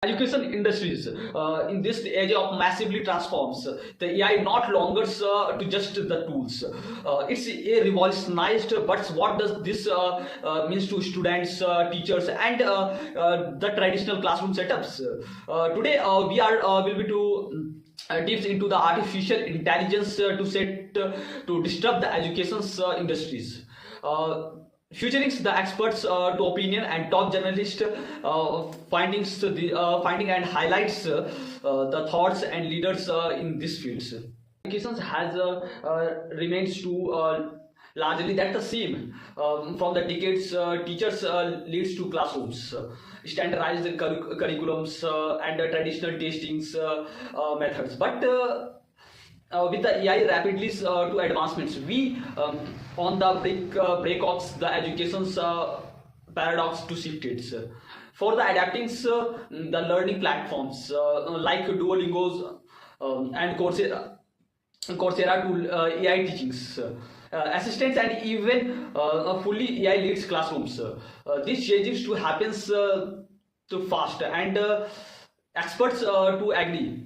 Education industries in this age of massively transforms. The AI not longer to just the tools. It's a revolutionized. But what does this means to students, teachers, and the traditional classroom setups? Today we are will be to dives into the artificial intelligence to disrupt the education industries. Featuring the experts to opinion and top journalist finding and highlights the thoughts and leaders in this fields. Education has remains to largely that the same from the decades. Teachers leads to classrooms, standardized curriculums and traditional testings methods. But with the AI rapidly to advancements, we on the break of the education's paradox to shift it. For the adapting the learning platforms like Duolingo's and Coursera to AI teachings, assistants, and even fully AI leads classrooms. This changes to happens too fast, and experts to agree.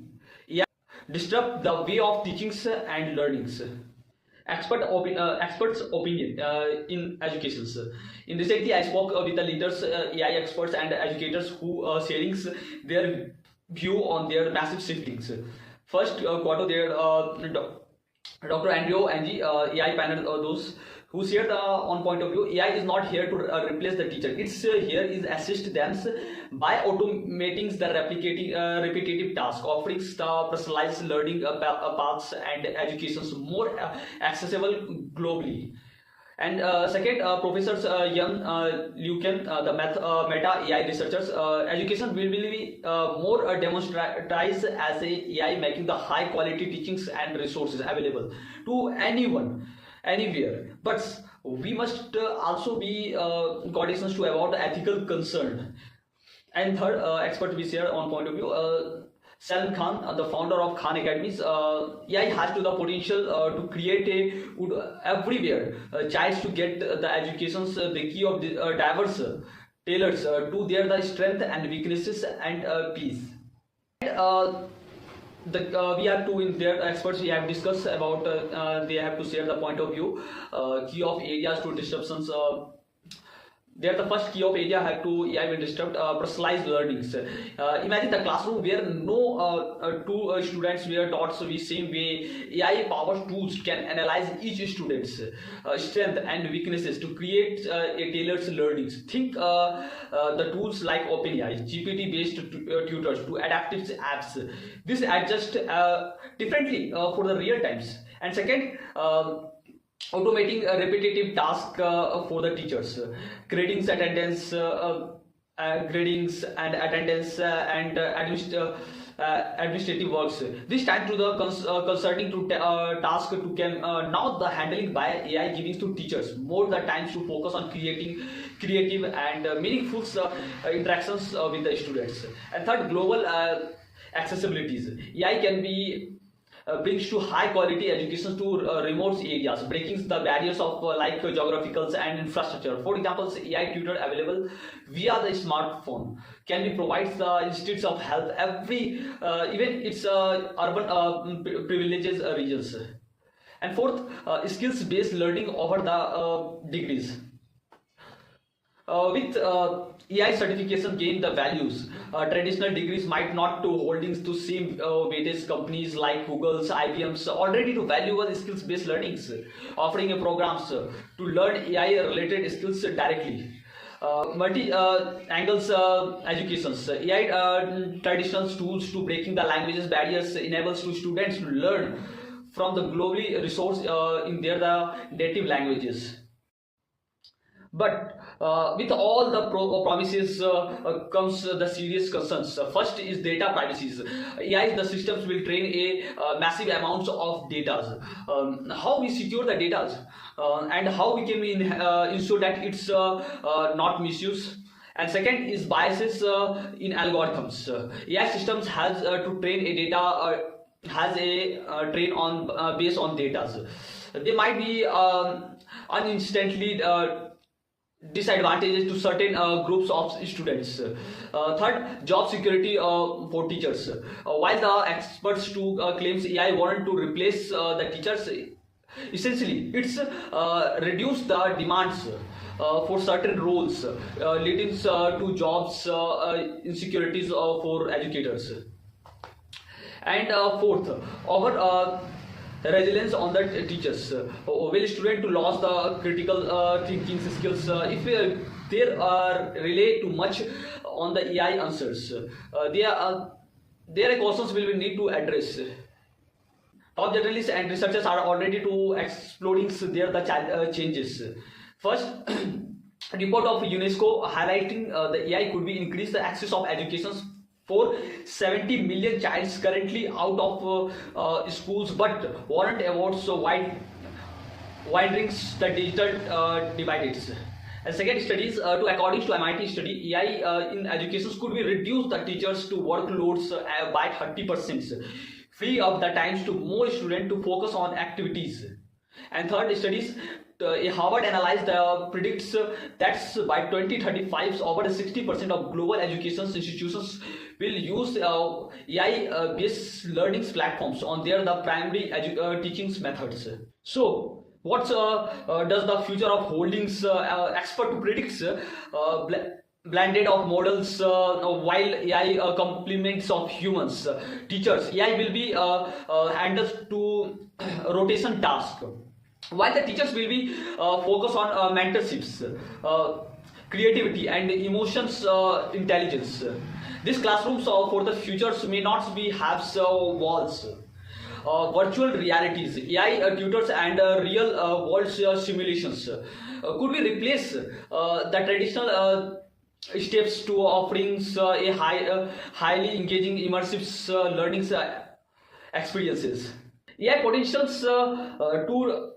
AI disrupt the way of teachings and learnings. Experts' opinion in education. In recently, I spoke with the leaders, AI experts, and educators who sharing their view on their massive shiftings. First, quarter there, Dr. Andrew Angie, AI panel, those who share the on point of view. AI is not here to replace the teacher. It's here is assist them by automating the repetitive task, offering the personalized learning paths and educations more accessible globally. And second, professors Young, Lucan, the Meta AI researchers, education will be more demonstratized as a AI, making the high quality teachings and resources available to anyone, anywhere. But we must also be cognizant to about the ethical concern. And third, expert we share on point of view. Salim Khan, the founder of Khan Academies, AI has to the potential to create a everywhere child to get the educations, the key of the diverse tailors to their the strength and weaknesses and peace. And, we have to in their experts we have discussed about they have to share the point of view, key of areas to disruptions. There, the first key of area have to AI will disrupt personalized learnings. Imagine the classroom where no two students were taught the same way. AI powered tools can analyze each student's strength and weaknesses to create a tailored learnings. Think the tools like OpenAI, GPT-based tutors to adaptive apps. This adjust differently for the real times. And second, automating a repetitive task for the teachers, gradings, attendance, gradings and attendance and administrative works. This time to the concerning to task to can now the handling by AI giving to teachers more the times to focus on creating creative and meaningful interactions with the students. And third, global accessibilities. AI can be brings to high quality education to remote areas, breaking the barriers of like geographical and infrastructure. For example, AI tutor available via the smartphone can be provides the institutes of health every even its urban privileges regions. And fourth, skills based learning over the degrees. With AI certification gain the values. Traditional degrees might not to holdings to same weightage. Companies like Google's, IBM's already to valuable skills based learnings, offering a programs to learn AI related skills directly. Multi angles educations. AI traditional tools to breaking the languages barriers enables to students to learn from the globally resource in their native languages. But with all the promises comes the serious concerns. First is data privacy. AI, the systems will train a massive amounts of data. How we secure the data and how we can ensure that it's not misused. And second is biases in algorithms. AI systems has to train a data has a train on based on data. They might be uninstantly disadvantages to certain groups of students. Third, job security for teachers. While the experts to claims AI want to replace the teachers, essentially it's reduce the demands for certain roles, leading to jobs insecurities for educators. And fourth, our resilience on the teachers. Will student to lose the critical thinking skills if they rely too much on the AI answers? Their questions will we need to address. Top journalists and researchers are already to exploring the changes. First, report of UNESCO highlighting the AI could be increase the access of education for 70 million childs currently out of schools, but warrant awards so widens the digital divides. And second, studies according to MIT study, AI in education could be reduce the teachers to workloads by 30%, free up the times to more students to focus on activities. And third, studies Harvard analyzed predicts that by 2035 over 60% of global education institutions will use AI based learning platforms on their the primary teaching methods. So what does the future of holdings expert predicts? Blended of models while AI complements of humans teachers, AI will be handled to rotation task, while the teachers will be focus on mentorships, creativity and emotions intelligence. These classrooms for the futures may not be have walls, virtual realities, AI tutors and real world simulations could be replace the traditional steps to offerings highly engaging immersive learning experiences. AI potentials to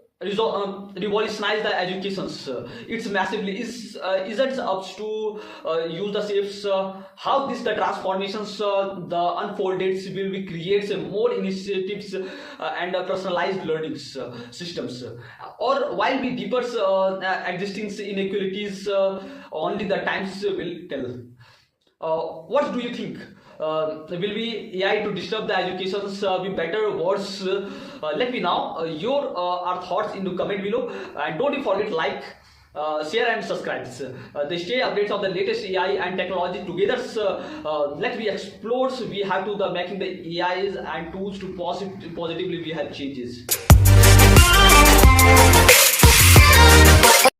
revolutionize the educations. It's massively isn't up to use the shapes how this the transformations the unfolded will be creates more initiatives and personalized learning systems, or while we deeper existing inequalities only the times will tell. What do you think? Will be AI to disturb the educations be better, worse? Let me know your our thoughts in the comment below, and don't you forget like, share and subscribe. They stay updates of the latest AI and technology together. Let me explore. We have to the making the AIs and tools to positively we have changes.